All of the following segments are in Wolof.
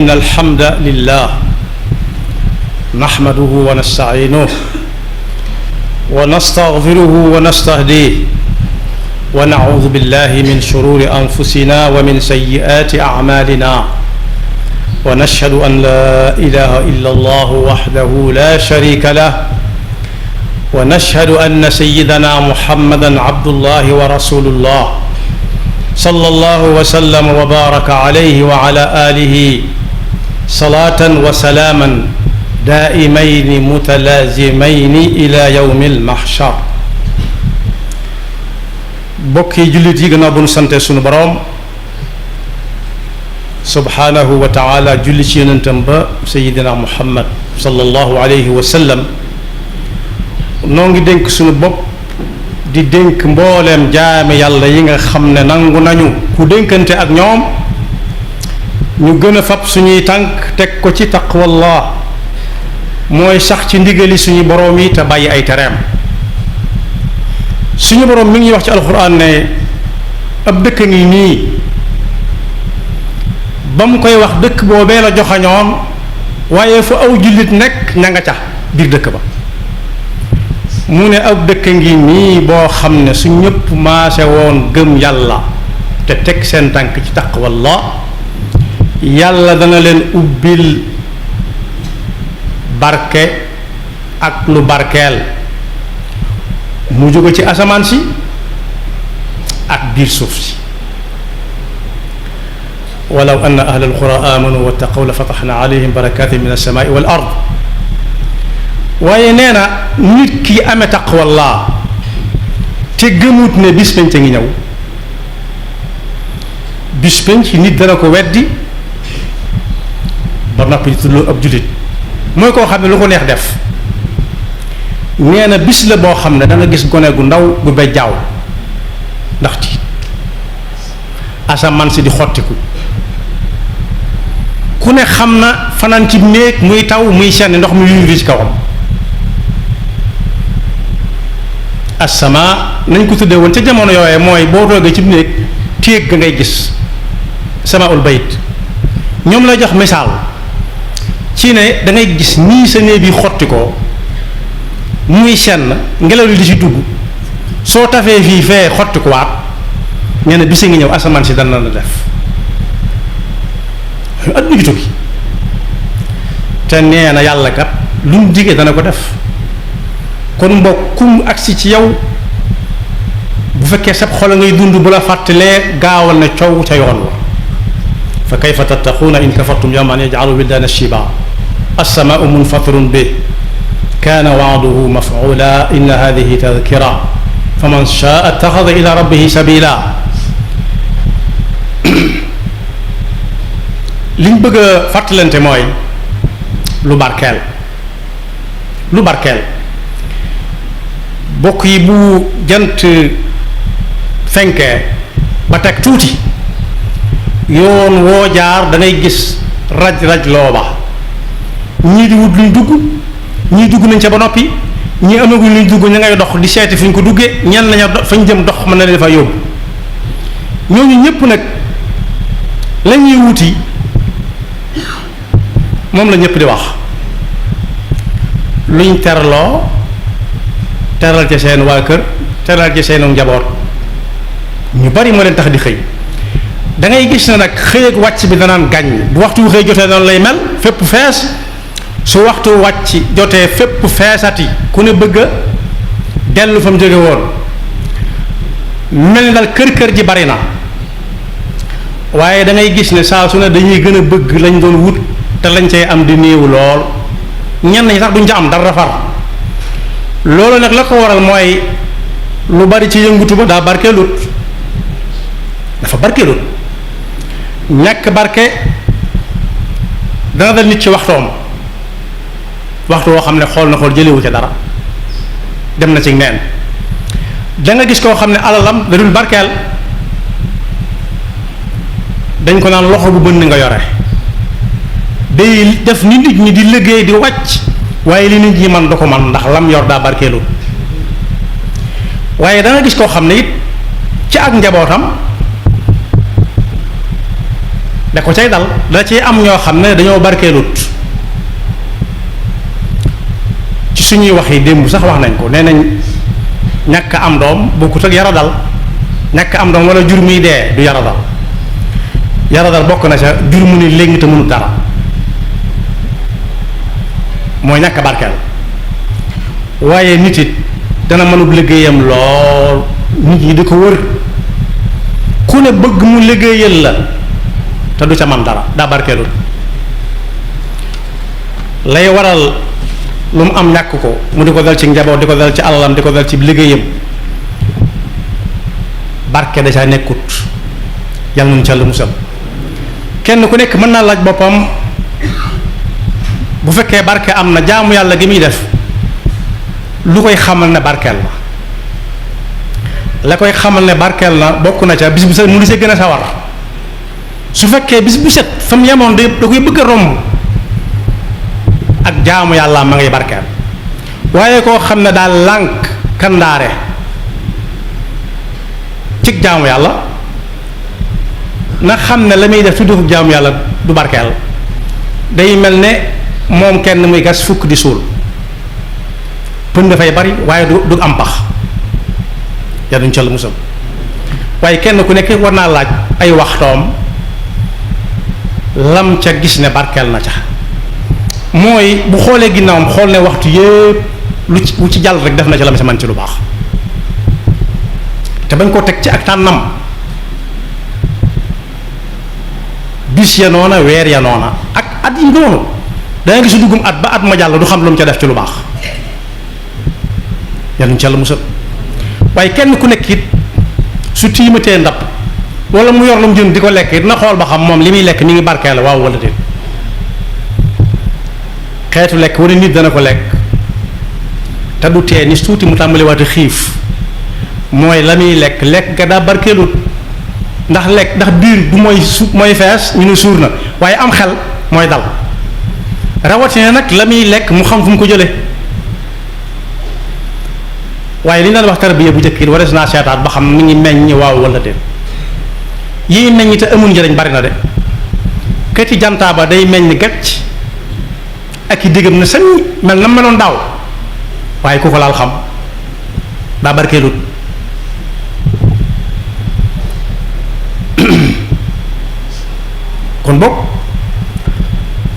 إن الحمد لله نحمده ونستعينه ونستغفره ونستهديه ونعوذ بالله من شرور أنفسنا ومن سيئات أعمالنا ونشهد أن لا إله إلا الله وحده لا شريك له ونشهد أن سيدنا محمدا عبد الله ورسول الله صلى الله وسلم وبارك عليه وعلى آله صلاة وسلاما دائمين متلازمين إلى يوم المحشر. bokki jullit yi gannaaw bu nu sante sunu boroom subhaanahu wa taala julli ci yonentam ba sayidina muhammad sallallahu alayhi wa sallam noo ngi dénk sunu bopp di dénk mbooleem jaame yàlla yi nga xam ne nangu nañu ku dénkante ak ñoom ñu gën a fab suñuy tànk teg ko ci taqwallah mooy sax ci ndigali suñu boroom yi te bàyyi ay tereem. suñu boroom mi ngi wax ci alxuraan ne ab dëkk ngi nii ba mu koy wax dëkk boobee la joxañoon waaye fu aw jullit nekk ña nga ca biir dëkk ba mu ne ab dëkk ngi nii boo xam ne su ñëpp maase woon gëm yàlla te teg seen tànk ci taqwallah yàlla dana leen ubbil barke ak lu barkeel mu jóge ci asamaan si ak biir suuf si walaw anna ahla alqura amanu wattaqaw la fataxna alayhim barakatin min alsamaai wal ard waaye nee na nit ki amee taqwallaa te gëmut ne bis penc ngi ñëw bis penc nit dana ko weddi ba noppi tuddloo ab jullit mooy koo xam ne lu ko neex def nee na bis la boo xam ne da nga gis gone gu ndaw gu be jaaw ndax tiit asamaan si di xottiku ku ne xam na fanaan ci néeg muy taw muy senn ndox mu yuyuri ci kawam asama nañ ko tuddee woon ca jamono yooyee mooy boo toogee ci néeg téeg ga ngay gis samaul bayt ñoom la jox misaal ci ne da ngay gis nii sa néeg bi xotti ko muy senn ngelaw li di ci dugg soo tafee fii fee xotti ko waat nee na bisi ngi ñëw asamaan si dana la def adduna ji tukki te nee na yàlla kat lu mu digee dana ko def kon mbokkum agsi ci yow bu fekkee sab xol ngay dund bu la fàttalee gaawal na coow ca yoon wa fa kayfa tattaquuna in kafartum yawman yaj'alu wildaana shiba as-samaa'u munfatirun bi kaana wa'duhu maf'uula inna haadihi tadkira faman shaa'a ittaxada ila rabbihi sabiila liñ bëgg a fàttalante mooy lu barkeel bokk yi bu jant fenkee ba teg tuuti yoon woo jaar da ngay gis raj looba ñii di wut luñ dugg ñii dugg nañ ca ba noppi ñii amaguñ luñ dugg ña ngay dox di seeti fi ñu ko duggee ñenn nañu fañ jëm dox mën na leen fa yóbbu ñooñu ñëpp nag la ñuy wuti moom la ñëpp di wax luñ teraloo teral ci seen waa kër teral ci seenu njaboot ñu bari moo leen tax di xëy da ngay gis ne nag xëy ak wàcc bi danaan gàññ bu waxtu xëy jotee noonu lay mel fépp fees su waxtu wàcc jotee fépp feesati ku ne bëgg a dellu fa mu jóge woon mel ni daal kër ji bari na waaye da ngay gis ne saa su ne dañuy gën a bëgg lañ doon wut te lañ cay am di néewu lool ñenn ñi sax duñ ca am dara far loolu nag la ko waral mooy lu bari ci yëngutu ba daa barkeelut dafa barkeelut ñàkk barke dana dal nit ci waxtu woo xam ne xool na xool jëlewu ca dara dem na ci neen da nga gis koo xam ne alalam da dul barkeel dañ ko naan loxo bu bënn nga yore day def ni nit ñi di liggéey di wàcc waaye li nit ñi man du ko man ndax lam yor daa barkeelul waaye da nga gis koo xam ne it ci ak njabootam da ko cay dal da ci am ñoo xam ne dañoo barkeelut. ci suñuy wax yi démb sax wax nañ ko nee nañ ñàkk am doom bokkut ak yara dal. ñàkk am doom wala jur muy dee du yara dal bokk na ca jur mu ni léegi te mënut dara mooy ñàkk barkeel. waaye nit it dana mënub liggéeyam lool nit ñi di ko wër ku ne bëgg mu liggéeyal la te du ca man dara daa barkeelul. lay waral lu mu am ñàkk ko mu di ko dal ci njaboot di ko dal ci alalam di ko dal ci liggéeyam barke da caa nekkut yàlla nañu ca la musal. kenn ku nekk mën naa laaj boppam bu fekkee barke am na jaamu yàlla gi muy def lu koy xamal ne barkeel la koy xamal ne barkeel na bokk na ca bis bu set mu di see gën a sawar. su fekkee bis bu set fa mu yemoon da koy bëgg a romb ak jaamu yàlla ma ngay barkeel. waaye koo xam ne daal lànk kandaare cig jaamu yàlla na xam ne la muy def tuddu jaamu yàlla du barkeel. day mel ne moom kenn muy gas fukk di suul pën dafay bari waaye du am pax yàlla duñ ca la musal. waaye kenn ku nekk war naa laaj ay waxtoom lam ca gis ne barkeel na ca mooy bu xoolee ginnaawam xool ne waxtu yépp lu ci jàll rek def na ca lam sa man ci lu baax te bañ koo teg ci ak tànnam. bis ya noona weer ya noona ak at yi noonu danga gis duggum at ba at ma jàll du xam lu mu ca def ci lu baax yàlla ca la musal. waaye kenn ku nekk it su tiimatee ndab wala mu yor lu mu jën di ko lekk it na xool ba xam moom li muy lekk mi ngi barkeel la waaw wala déet. xeetu lekk wala nit dana ko lekk te du tee ni tuuti mu tàmbali waate xiif mooy la muy lekk ga daa barkeelut. ndax biir du mooy fees ñu ne suur na waaye am xel mooy dal rawatina nag la muy lekk mu xam fu mu ko jële. waaye li ñu daan wax tarbiya bu njëkk it warees naa seetaat ba xam mi ngi meññ waaw wala déet. yii meññ te amul njëriñ bari na de kati jantaa ba day meññ gàcc ak i diggam na sañ mel na meloon daaw waaye ku ko laal xam daa barkeelut. kon bokk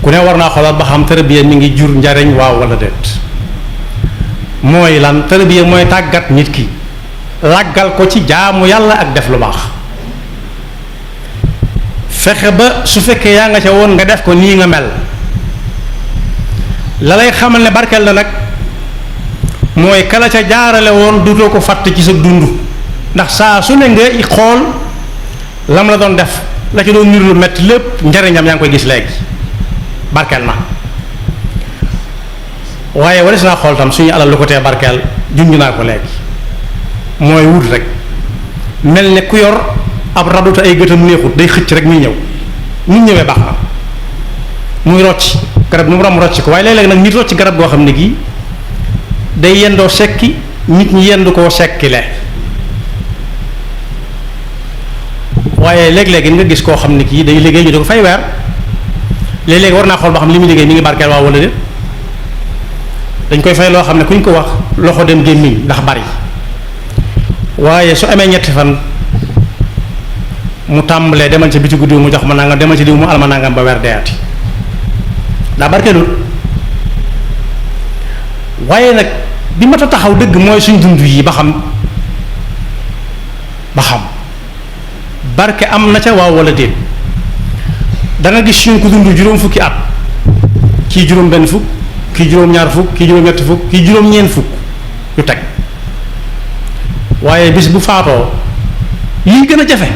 ku ne war naa xoolal ba xam tarbiya mi ngi jur njariñ waaw wala déet. mooy lan tarbiya mooy tàggat nit ki làggal ko ci jaamu yàlla ak def lu baax fexe ba su fekkee yaa nga ca woon nga def ko nii nga mel. la lay xamal ne barkeel la nag mooy kala ca jaarale woon dutoo ko fàtte ci sa dund ndax saa su ne nga xool lam la doon def la ci doon niru lu metti lépp njariñam yaa ngi koy gis léegi barkeel na. waaye waris naa xool tam suñu alal lu ko tee barkeel junj naa ko léegi mooy wut rek mel ne ku yor ab raduta ay gëtam neexut day xëcc rek muy ñëw mu ñëwee baax na muy rocc garab mu ram rocc ko waaye léeg-léeg nag nit rocc garab goo xam ne gii day yendoo sekki nit ñi yendu koo sekkile. waaye léeg-léeg nga gis koo xam ne kii day liggéey ñu di ko fay weer léeg-léeg war naa xool ba xam li muy liggéey mi ngi barkeel waaw wala déet. dañ koy fay loo xam ne kuñ ko wax loxo dem gémmiñ ndax bari waaye su amee ñetti fan mu tàmbalee demal ca bitigu diw mu jox ma nangam demal ca diw mu alma nangam ba weer deyaati daa barkeelul. waaye nag bi mat a taxaw dëgg mooy suñ dund yi ba xam barke am na ca waaw wala déet. da nga gis suñ ko dund juróom fukki at kii juróom benn fukk kii juróom-ñaar fukk kii juróom-ñetti fukk kii juróom-ñeent fukk yu teg waaye bis bu faatoo lii gën a jafe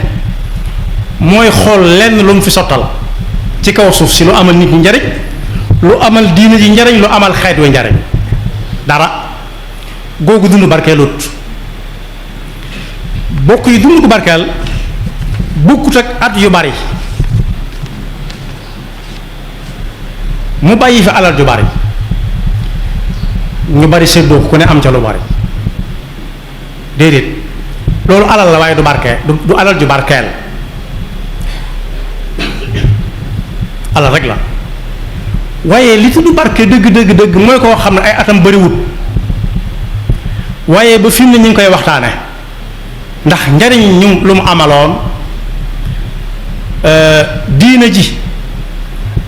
mooy xool lenn lu mu fi sottal ci kaw suuf si lu amal nit ñi njariñ lu amal diine ji njariñ lu amal xeet we njariñ dara googu dund barkeelut. bokk yi dund gu barkeel bokkut ak at yu bari mu bàyyi fi alal ju bari ñu bari séddoo ku ne am ca lu bari déedéet loolu alal la waaye du barke du alal ju barkeel alal rek la waaye li tudd barke dëgg mooy koo xam ne ay atam bariwut waaye ba fi mu ne ñu ngi koy waxtaane ndax njariñ ñu lu mu amaloon diina ji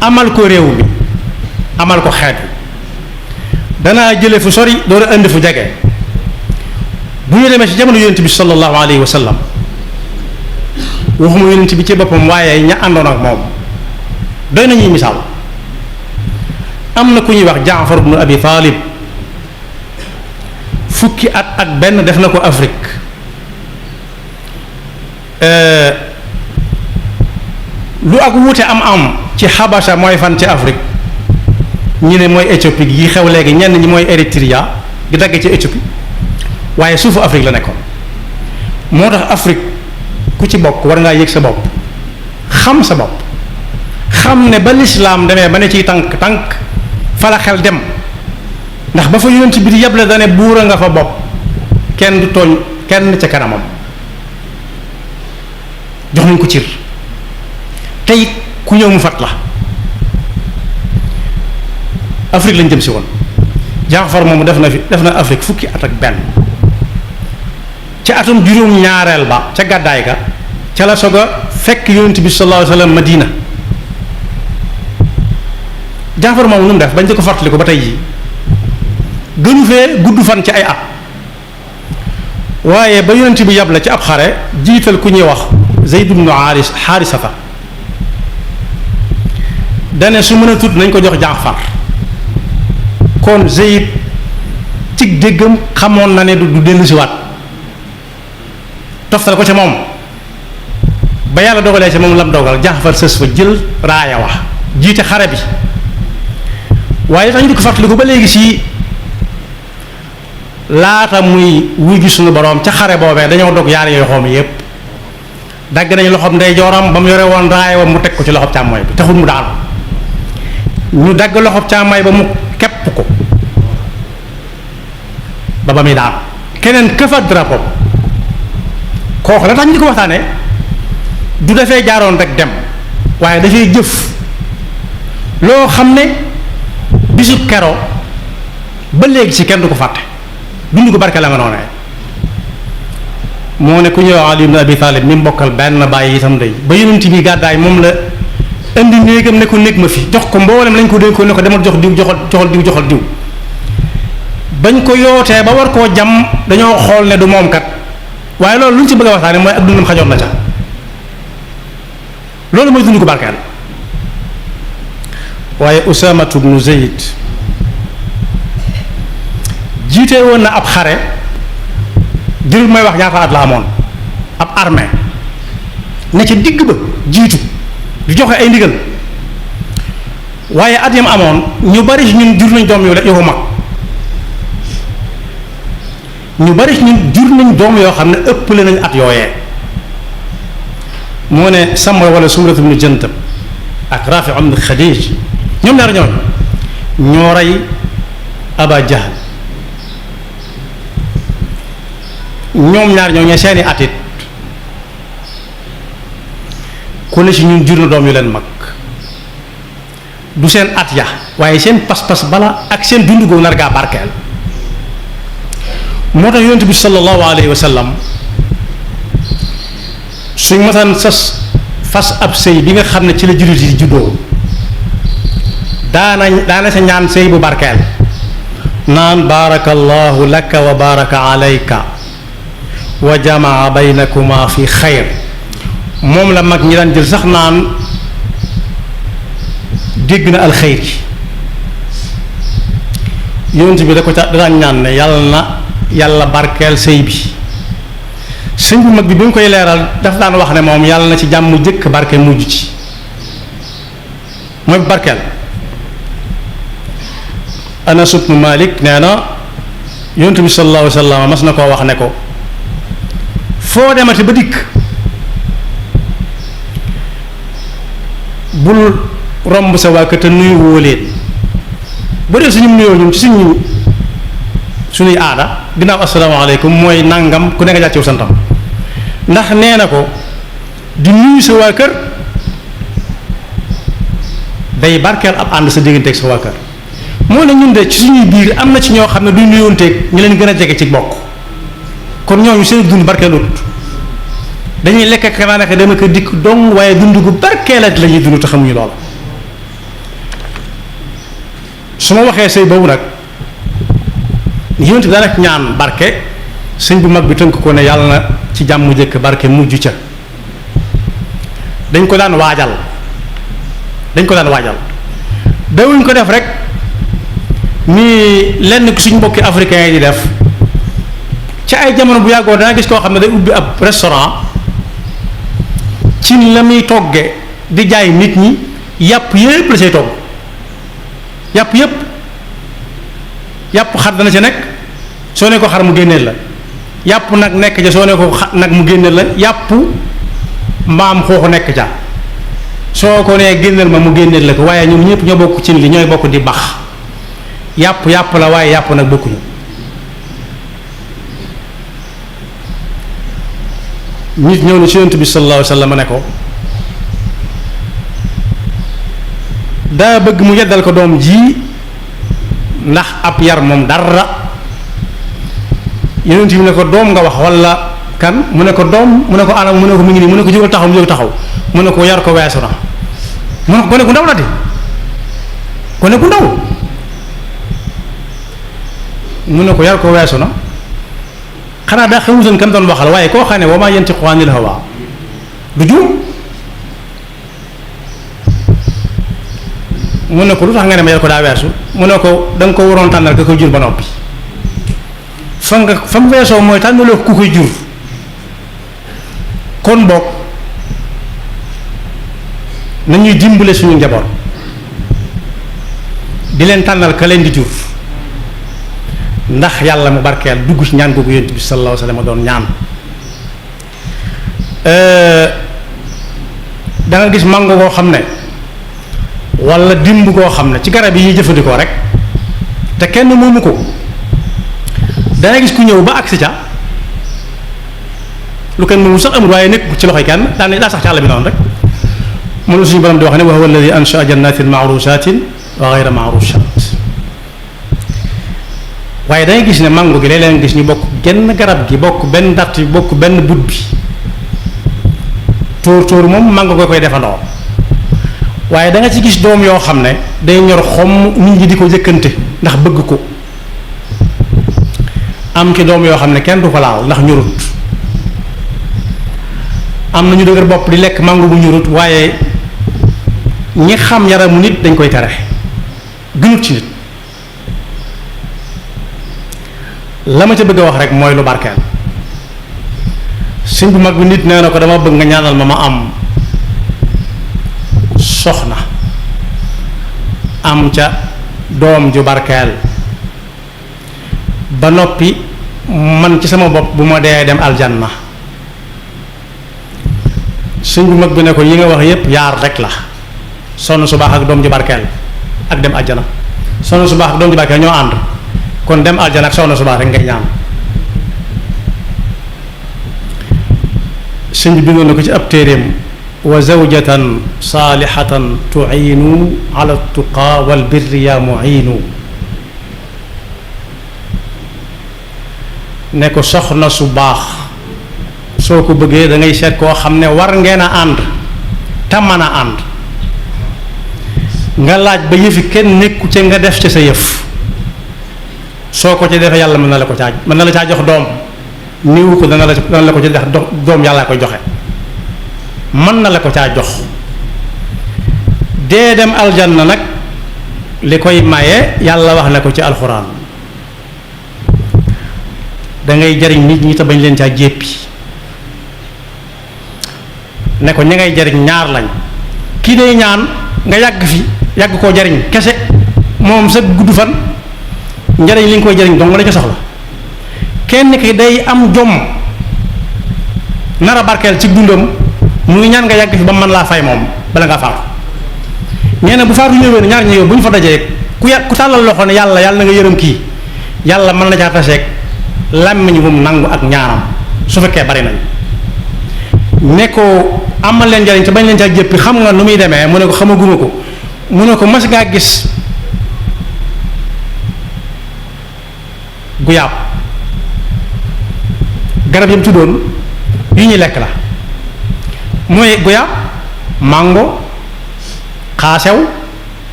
amal ko réew mi amal ko xeet bi danaa jële fu sori doora indi fu jege bu ñu demee ci jamono yonent bi sallallahu alayhi wa sallam waxuma yonent bi ci boppam waaye ña àndoon ak moom doy nañuy misaal am na ku ñuy wax Jaafar ibnu Abi Talib fukki at ak benn def na ko Afrique lu ak wuute am ci Habasha mooy fan ci Afrique ñi ne mooy Éthiopie yi xew léegi ñenn ñi mooy Érythrée gi dagg ci Éthiopie waaye suufu Afrique la nekkoon moo tax Afrique ku ci bokk war ngaa yëg sa bopp xam sa bopp xam ne ba lislaam demee ba ne ciy tànk fa la xel dem ndax ba fa yonent bi di yeble dane buura nga fa bopp kenn du tooñ kenn ca kanamam jox nañ ko cir tey ku ñëw mu fat la Afrique lañ jëm si woon Jaafar moomu def na Afrique fukki at ak benn ca atum juróom ñaareel ba ca gàddaay ga ca la soog a fekk yonent bi sallallahu alayhi wa sallam Madina Jaafar moomu nu mu def bañ di ko fàttali ko ba tey jii gënu fee gudd fan ci ay at waaye ba yonent bi yab la ci ab xare jiital ku ñuy wax Zayd ibnu Xaarisata dane su mën a tut nañ ko jox Jaafar kon Zayd cig déggam xamoon na ne du dellusiwaat toftal ko ca moom ba yàlla dogalee ca moom lam dogal Jaafar sës fa jël raaya wax jiite xare bi waaye tax ñu di ko fàttaliku ba léegi si laata muy wuy gi suñu boroom ca xare boobee dañoo dog yaari yooyu xoom yépp dagg nañu loxoom ndeyjooram ba mu yore woon raaya wa mu teg ko ci loxob càmmooy bi taxul mu daanu ñu dagg loxob càmmooy ba mu kepp ko ba muy daanu keneen këfa drapeau kooku la tax ñu di ko waxtaane du dafay jaaroon rek dem waaye dafay jëf loo xam ne bisub kero ba léegi ci kenn du ko fàtte dund ko barke la nga noonee moo ne ku ñëw Ali ibn Abi Talib mi mbokkal benn bàyyi itam day ba yonent bi gàddaay moom la indi néegam ne ko néeg ma fi jox ko mboolem lañ ko dénkoon ne ko demal jox diw joxal diw bañ ko yootee ba war koo jam dañoo xool ne du moom kat waaye loolu lu ñu ci bëgg a waxtaane mooy ak dundam xajoon na ca loolu mooy dund ko barkeel waaye Usaamatu bnu Zayd jiite woon na ab xare jërul may wax ñaata at la amoon ab armée ne ca digg ba jiitu di joxe ay ndigal waaye at yam amoon ñu bari ñun jur nañ doom yu ko mag ñu bari ñun jur nañ doom yoo xam ne ëppale nañ at yooyee moo ne Samra wala Sumratu bnu Jandab ak Raafi ibn Xadiij ñoom ñaar ñoo rey Aba Jahl ñoom ñaar ñoo seeni atit ku ne ci ñun jur na doom yu leen mag du seen at ya waaye seen pas-pas bala ak seen dundu googu nar gaa barkeel moo tax yonent bi sallallahu alayhi wa sallam suñ masaan fas ab sëy bi nga xam ne ci la jullit yi juddoo daana sa ñaan sëy bu barkeel naan baarakallahu laka wa baraka alayka wa jamaa baynakuma fi xayr moom la mag ñi daan jël sax naan dégg na alxayr yonent bi da daan ñaan ne yàlla barkeel sëy bi sëñ bu mag bi mu koy leeral daf daan wax ne moom yàlla na ci jàmm jëkk barkeel mujj ci mooy barkeel Anas ibn Malik nee na yonent bi sallallahu alayhi wa sallam mas na koo wax ne ko foo demati ba dikk bul romb sa waa kër te nuyu woo leen bu dee suñu nuyoo ñun ci suñuy aada ginnaaw asalaamaaleykum mooy nangam ku ne nga jàccew santam ndax nee na ko di nuyu sa waa kër day barkeel ab ànd sa digganteeg sa waa kër. moo ne ñun de ci suñuy biir am na ci ñoo xam ne duñ nuyoonteeg ñu leen gën a jege ci bokk kon ñooñu seen dund barkeelut dañuy lekk ak naan ak dama ko dikk dong waaye dund gu barkeelat la ñuy dund te xamuñu loola. su ma waxee sëy boobu nag yonent bi daanaka ñaan barke sëñ bu mag bi tënk ko ne yàlla na ci jàmm jëkk barke mujj ca dañ ko daan waajal dawuñ ko def rek ni lenn ki suñ mbokki africain yi di def ci ay jamono bu yàggoo dana gis koo xam ne day ubbi ab restaurant ci la muy togge di jaay nit ñi yàpp yépp la say togg yàpp xar dana ci nekk soo ne ko xar mu génneel la yàpp nag nekk ca soo ne ko nag mu génneel la yàpp mbaam xooxu nekk ca soo ko nee génneel ma mu génneel la ko waaye ñoom ñëpp ñoo bokk cin li ñooy bokk di bax yàpp la waaye yàpp nag bokkuñu. nit ñëw na ci yonent bi sallallahu alayhi wa sallam ne ko daa bëgg mu yeddal ko doom ji ndax ab yar moom dara yonent bi ne ko doom nga wax walla kan mu ne ko doom mu ne ko anam mu ne ko mu ngi nii mu ne ko jógal taxaw mu jóg taxaw mu ne ko yar ko weesu na mu ne ko gone gu ndaw la di gone gu ndaw mu ne ko yar ko weesu na xanaa daa xamutoon kan doon waxal waaye koo xam ne wa maa yantiqu anil hawaa du juum mu ne ko lu tax nga ne ma yar ko daa weesu mu ne ko da nga ko waroon tànnal ka koy jur ba noppi fa mu weesoo mooy tànnaloo ku koy jur kon boog nañuy dimbale suñu njaboot di leen tànnal ka leen di jur ndax yàlla mu barkeel dugg ci ñaan googu yonent bi sallallahu alayhi wa sallam doon ñaan da nga gis mango goo xam ne walla dimb goo xam ne ci garab yi ñuy jëfandikoo rek te kenn moomu ko da nga gis ku ñëw ba agsi ca lu kenn moomu sax amul waaye nekk ci loxoy kenn daa sax ci àll bi noonu rek moom la suñu borom di wax ne wa huwa alladi anshaa jannatin ma'rusatin wa ghayra ma'rushat waaye dangay gis ne mango gi léeg-léeg gis ñu bokk genn garab gi bokk benn datt bi bokk benn but bi tóor moom mango nga koy defandoo waaye da nga ci gis doom yoo xam ne day ñor xomm nit ñi di ko jëkkante ndax bëgg ko am ci doom yoo xam ne kenn du ko laal ndax ñorut am na ñu dëgër bopp di lekk mango bu ñorut waaye ñi xam yaramu nit dañ koy tere gënut ci nit la ma ca bëgg a wax rek mooy lu barkeel sëñ bu mag bi nit nee na ko dama bëgg nga ñaanal ma am soxna am ca doom ju barkeel ba noppi man ci sama bopp bu ma dee dem aljanna sëñ bu mag bi ne ko yi nga wax yépp yaar rek la sonn su baax ak doom ju barkeel ak dem aljana sonn su baax ak doom ju barkeel ñoo ànd kon dem aljana ak soxna su baax rek ngay ñaan sëñ bi bindoon na ko ci ab téeréem wa zawjatan saalihatan tu'iinu ala tuqaa wal birri yaa mu'iinu ne ko soxna su baax soo ko bëggee da ngay seet koo xam ne war ngeen a ànd te mën a ànd nga laaj ba yëfi kenn nekku ca nga def ca sa yëf soo ko ci defee yàlla mën na la caa jox doom niwu ko dana la ko ci def doom yàlla koy joxe mën na la ko caa jox dee dem aljanna nag li koy maye yàlla wax na ko ci alxuraan da ngay jariñ nit ñi te bañ leen caa jéppi ne ko ña ngay jariñ ñaar lañ kii day ñaan nga yàgg koo jariñ kese moom sa gudd fan njariñ li nga koy jariñ dong la ca soxla kenn ki day am jom nar a barkeel ci dundam mu ngi ñaan nga yàgg fi ba mën laa fay moom bala ngaa faatu nee na bu faatu ñëwee ñaar ñëw bu ñu fa dajee ku tàllal loxo ne yàlla na nga yërëm kii yàlla mën na caa taseeg làmmiñ bu mu nangu ak ñaanam su fekkee bari nañ ne ko amal leen njariñ te bañ leen caa jëppi xam nga nu muy demee mu ne ko xamaguma ko mu ne ko mas ngaa gis guyaab garab yam tuddoon yu ñuy lekk la mooy guyaab mango xaasew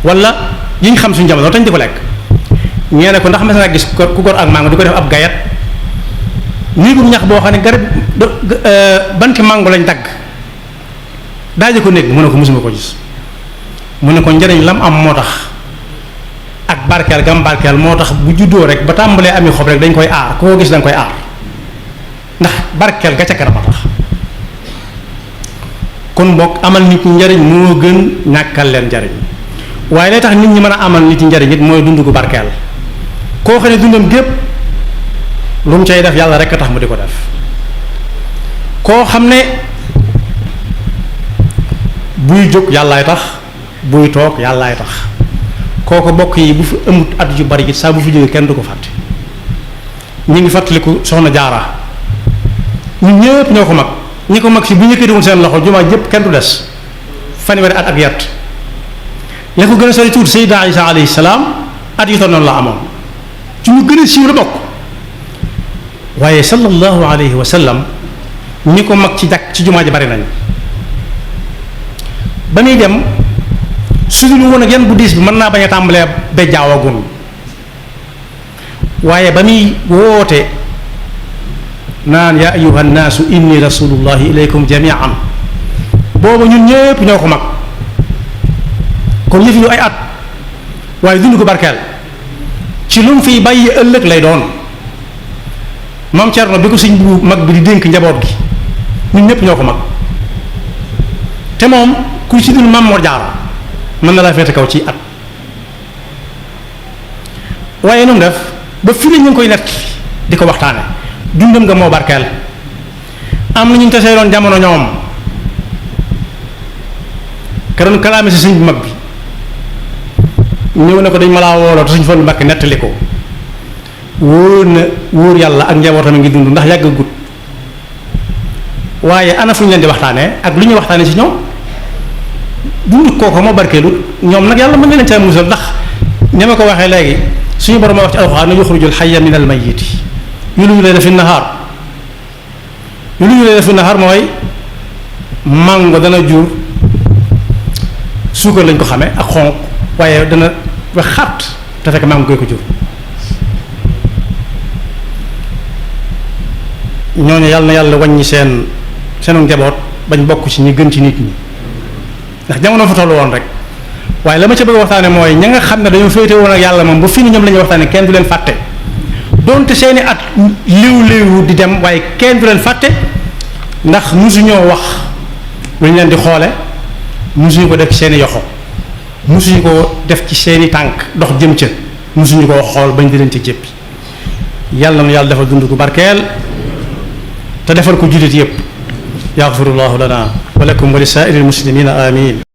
wala yi ñu xam suñu jamono tañ di ko lekk ñee ne ko ndax mas ngaa gis ku gor ak mango di ko def ab gayat néegum ñax boo xam ne garab banti mango lañ dagg daaje ko néeg mu ne ko mosuma ko gis mu ne ko njëriñ lam am moo tax ak barkeel gam barkeel moo tax bu juddoo rek ba tàmbalee ami xob rek dañ koy aar koo gis dañ koy aar ndax barkeel ga ca kanam a tax kon bokk amal nit ñi njëriñ moo gën ñàkkal leen njëriñ waaye lay tax nit ñi mën a amal nit ñi njëriñ it mooy dund gu barkeel koo xam ne dundam gépp lu mu cay def yàlla rek a tax mu di ko def koo xam ne buy jóg yàllaay tax buy toog yàllaay tax kooko bokk yi bu fi amut at yu bari it saa bu fi jógee kenn du ko fàtte ñu ngi fàttaliku soxna jaara ñun ñëpp ñoo ko mag ñi ko mag si bu yëkkatiwul seen loxo jumaa jëpp kenn du des fanweeri at ak yett la ko gën a sori tuuti Sayyida Isa alayhi salaam at yu toll noonu la amoon ci ñu gën a siiw la bokk waaye sallallahu alayhi wa sallam ñi ko mag ci jàkk ci jumaa ji bari nañ ba muy dem su dul woon ak yan bu diis bi mën naa bañ a tàmbalee ba jaawagun waaye ba muy woote naan yaa ayuha nnaasu inni rasulullahi ilaykum jamian booba ñun ñëpp ñoo ko mag kon yëf yu ay at waaye dund ko barkeel ci lu mu fiy bàyyi ëllëg lay doon moom Cerno bi ko sëñ bu mag bi di dénk njaboot gi ñun ñëpp ñoo ko mag te moom ku ci dul Maam Mor Jaara mën na laa féete kaw ci at waaye nu mu def ba fii ñu ngi koy nett di ko waxtaane dundam nga moo barkeel am na ñu tasee doon jamono ñoom ka doon kalaame si sëñ bu mag bi ñëw na ko dañ ma laa wooloo te suñ Fallu Mbàkke nettali ko wóor na wóor yàlla ak njabootam a ngi dund ndax yàgg gut waaye ana fu ñu leen di waxtaanee ak lu ñuy waxtaanee ci ñoom dund kooku moo barkeelu ñoom nag yàlla mën na leen caa musal ndax ña ma ko waxee léegi suñu borom a wax ci alxuraan na yuxrijul xayya min al mayyiti yuliju layla fi nahaar yuliju layla fi nahaar mooy mango dana jur suukar lañ ko xamee ak xonq waaye dana wax xat te fekk mango koy ko jur ñooñu yàlla na yàlla wàññi seenu njaboot bañ bokk ci ñi gën ci nit ñi ndax jamono fa tollu woon rek waaye la ma ca bëgg a waxtaane mooy ña nga xam ne dañoo féete woon ak yàlla moom ba fi ni ñoom la ñuy waxtaane kenn du leen fàtte donte seeni at léew di dem waaye kenn du leen fàtte ndax musuñoo wax lu ñu leen di xoole musuñu ko def ci seeni yoxo musuñu ko def ci seeni tànk dox jëm ca musuñu ko xool bañ di leen ci jéppi yàlla na yàlla dafa dund gu barkeel te defal ko jullit yépp yaxfirullahu lana wa lakum wa li saa'iril muslimina amin